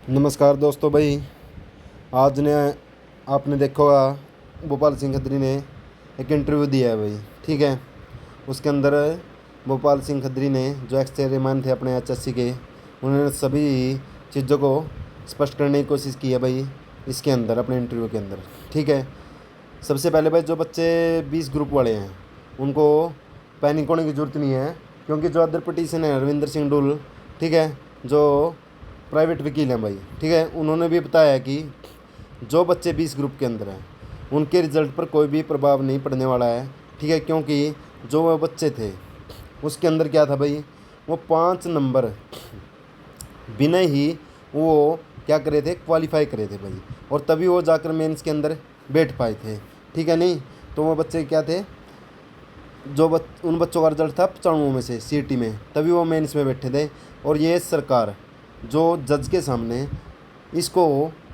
नमस्कार दोस्तों भाई। आज ने आपने देखा होगा भोपाल सिंह खत्री ने एक इंटरव्यू दिया है भाई। ठीक है। उसके अंदर भोपाल सिंह खत्री ने जो एक्स चेयरमैन थे अपने एचएससी के, उन्होंने सभी चीज़ों को स्पष्ट करने की कोशिश की है भाई इसके अंदर, अपने इंटरव्यू के अंदर। ठीक है। सबसे पहले भाई जो बच्चे 20 ग्रुप वाले हैं उनको पैनिक होने की ज़रूरत नहीं है, क्योंकि जो अदर पटिशन है रविंदर सिंह डुल, ठीक है, जो प्राइवेट वकील हैं भाई, ठीक है, उन्होंने भी बताया कि जो बच्चे 20 ग्रुप के अंदर हैं उनके रिज़ल्ट पर कोई भी प्रभाव नहीं पड़ने वाला है। ठीक है। क्योंकि जो वो बच्चे थे उसके अंदर क्या था भाई, वो 5 नंबर बिना ही वो क्या करे थे, क्वालिफाई करे थे भाई, और तभी वो जाकर मेंस के अंदर बैठ पाए थे। ठीक है। नहीं तो वो बच्चे क्या थे, उन बच्चों का रिजल्ट था 95 में से सीईटी में, तभी वो मेंस में बैठे थे। और ये सरकार जो जज के सामने इसको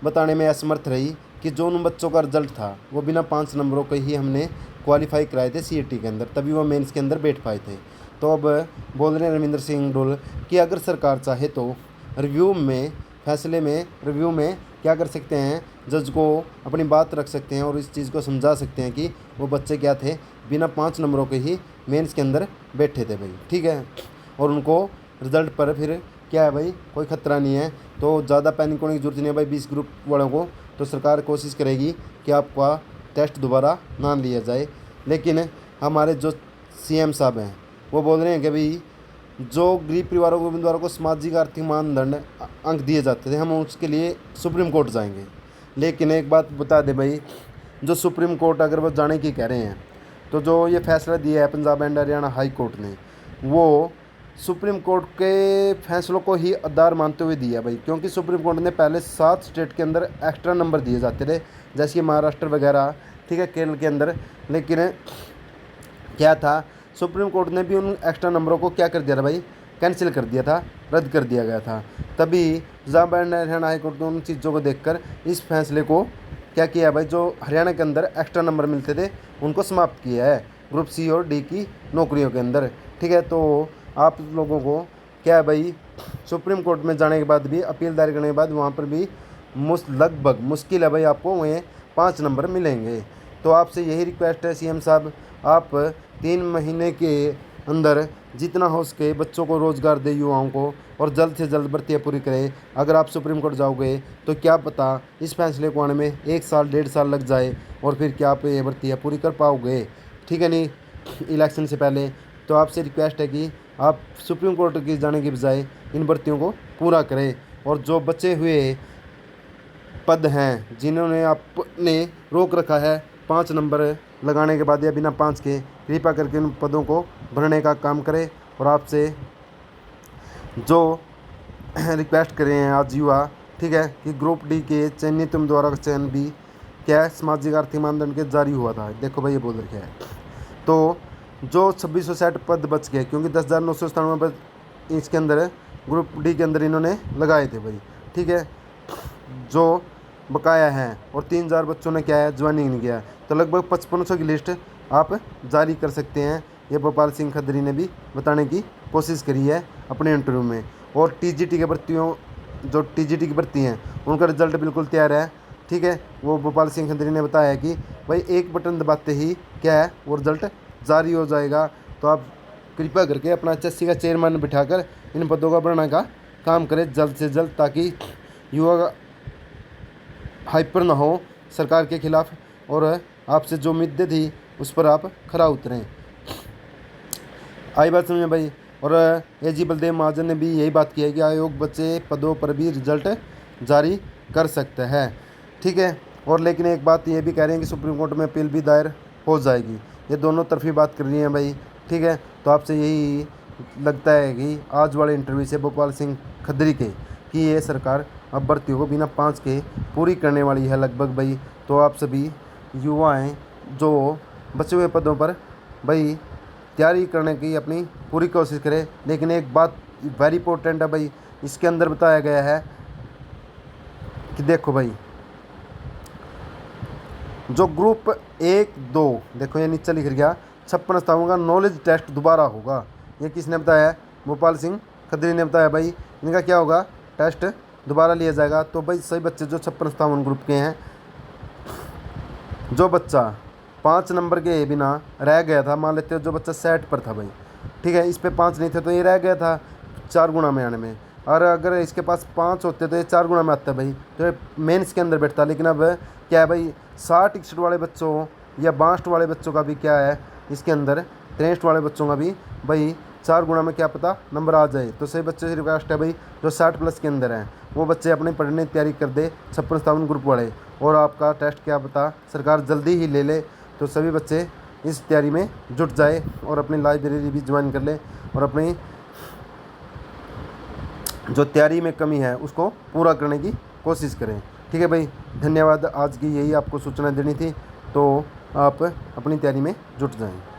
बताने में असमर्थ रही कि जो उन बच्चों का रिजल्ट था वो बिना 5 नंबरों के ही हमने क्वालिफाई कराए थे सीईटी के अंदर, तभी वो मेंस के अंदर बैठ पाए थे। तो अब बोल रहे हैं रविंदर सिंह डुल कि अगर सरकार चाहे तो रिव्यू में क्या कर सकते हैं, जज को अपनी बात रख सकते हैं और इस चीज़ को समझा सकते हैं कि वो बच्चे क्या थे, बिना 5 नंबरों के ही मेंस के अंदर बैठे थे भाई। ठीक है। और उनको रिज़ल्ट पर फिर क्या है भाई, कोई ख़तरा नहीं है। तो ज़्यादा पैनिक होने की ज़रूरत नहीं है भाई 20 ग्रुप वालों को। तो सरकार कोशिश करेगी कि आपका टेस्ट दोबारा ना लिया जाए। लेकिन हमारे जो सीएम साहब हैं वो बोल रहे हैं कि भाई जो गरीब परिवारों को, उम्मीदवारों को सामाजिक आर्थिक मानदंड अंक दिए जाते थे, हम उसके लिए सुप्रीम कोर्ट जाएंगे। लेकिन एक बात बता दें भाई, जो सुप्रीम कोर्ट अगर वो जाने की कह रहे हैं तो जो ये फैसला दिया है Punjab and Haryana high court ने, वो सुप्रीम कोर्ट के फैसलों को ही आधार मानते हुए दिया भाई। क्योंकि सुप्रीम कोर्ट ने पहले 7 स्टेट के अंदर एक्स्ट्रा नंबर दिए जाते थे, जैसे कि महाराष्ट्र वगैरह, ठीक है, केरल के अंदर। लेकिन क्या था, सुप्रीम कोर्ट ने भी उन एक्स्ट्रा नंबरों को क्या कर दिया था भाई, कैंसिल कर दिया था, रद्द कर दिया गया था। तभी Punjab and Haryana high court ने उन चीज़ों को देखकर इस फैसले को क्या किया भाई, जो हरियाणा के अंदर एक्स्ट्रा नंबर मिलते थे उनको समाप्त किया है ग्रुप सी और डी की नौकरियों के अंदर। ठीक है। तो आप लोगों को क्या है भाई, सुप्रीम कोर्ट में जाने के बाद भी, अपील दायर करने के बाद वहाँ पर भी लगभग मुश्किल है भाई आपको वहीं 5 नंबर मिलेंगे। तो आपसे यही रिक्वेस्ट है सीएम साहब, आप 3 महीने के अंदर जितना हो सके बच्चों को रोज़गार दे, युवाओं को, और जल्द से जल्द भर्तियाँ पूरी करें। अगर आप सुप्रीम कोर्ट जाओगे तो क्या पता इस फैसले को आने में 1 साल 1.5 साल लग जाए, और फिर क्या आप ये भर्तियाँ पूरी कर पाओगे। ठीक है। नहीं इलेक्शन से पहले। तो आपसे रिक्वेस्ट है कि आप सुप्रीम कोर्ट की जाने के बजाय इन भर्तियों को पूरा करें, और जो बचे हुए पद हैं जिन्होंने आपने रोक रखा है 5 नंबर लगाने के बाद या बिना 5 के, कृपा करके उन पदों को भरने का काम करें। और आपसे जो रिक्वेस्ट कर रहे हैं आज युवा, ठीक है, कि ग्रुप डी के चयनित उम्मीदवारों का चयन भी क्या है, सामाजिक आर्थिक मानदंड के जारी हुआ था। देखो भाई ये बोल रखे है। तो जो 2660 पद बच गए, क्योंकि 10,997 पद इसके अंदर ग्रुप डी के अंदर इन्होंने लगाए थे भाई। ठीक है। जो बकाया है, और 3000 बच्चों ने क्या है, ज्वाइनिंग नहीं किया है, तो लगभग 5500 की लिस्ट आप जारी कर सकते हैं। ये भोपाल सिंह खत्री ने भी बताने की कोशिश करी है अपने इंटरव्यू में। और टीजीटी की भर्ती हैं उनका रिजल्ट बिल्कुल तैयार है। ठीक है। वो भोपाल सिंह खत्री ने बताया कि भाई एक बटन दबाते ही क्या है, वो रिजल्ट जारी हो जाएगा। तो आप कृपया करके अपना एचएससी का चेयरमैन बिठाकर इन पदों का भरने का काम करें जल्द से जल्द, ताकि युवा हाइपर ना हो सरकार के खिलाफ, और आपसे जो उम्मीदें थी उस पर आप खरा उतरें। आई बात समझ में भाई। और एजी बलदेव महाजन ने भी यही बात की है कि आयोग बचे पदों पर भी रिजल्ट जारी कर सकते हैं। ठीक है। और लेकिन एक बात ये भी कह रहे हैं कि सुप्रीम कोर्ट में अपील भी दायर हो जाएगी। ये दोनों तरफी बात कर रही हैं भाई। ठीक है। तो आपसे यही लगता है कि आज वाले इंटरव्यू से भोपाल सिंह खत्री के कि ये सरकार अब भर्तियों को बिना 5 के पूरी करने वाली है लगभग भाई। तो आप सभी युवाएं जो बचे हुए पदों पर भाई तैयारी करने की अपनी पूरी कोशिश करें। लेकिन एक बात वेरी इंपॉर्टेंट है भाई, इसके अंदर बताया गया है कि देखो भाई, जो ग्रुप 1-2, देखो ये नीचे लिख गया 56 स्थानों का नॉलेज टेस्ट दोबारा होगा। ये किसने बताया है, भोपाल सिंह खत्री ने बताया भाई। इनका क्या होगा, टेस्ट दोबारा लिया जाएगा। तो भाई सभी बच्चे जो 56-57 ग्रुप के हैं, जो बच्चा 5 नंबर के बिना रह गया था, मान लेते हो जो बच्चा 60 पर था भाई, ठीक है, इस पे 5 नहीं थे तो ये रह गया था 4 गुना में आने में, और अगर इसके पास 5 होते तो ये 4 गुना में आता भाई, तो ये मेंस के अंदर बैठता। लेकिन अब क्या है भाई, 60-61 वाले बच्चों या 62 वाले बच्चों का भी क्या है इसके अंदर, 63 वाले बच्चों का भी भाई 4 गुना में क्या पता नंबर आ जाए। तो सही बच्चों से रिक्वेस्ट है भाई, जो 60+ के अंदर हैं वो बच्चे अपनी पढ़ने की तैयारी कर दे, 56-57 ग्रुप वाले, और आपका टेस्ट क्या पता सरकार जल्दी ही ले ले। तो सभी बच्चे इस तैयारी में जुट जाए और अपनी लाइब्रेरी भी ज्वाइन कर ले और अपनी जो तैयारी में कमी है उसको पूरा करने की कोशिश करें। ठीक है भाई, धन्यवाद। आज की यही आपको सूचना देनी थी, तो आप अपनी तैयारी में जुट जाएं।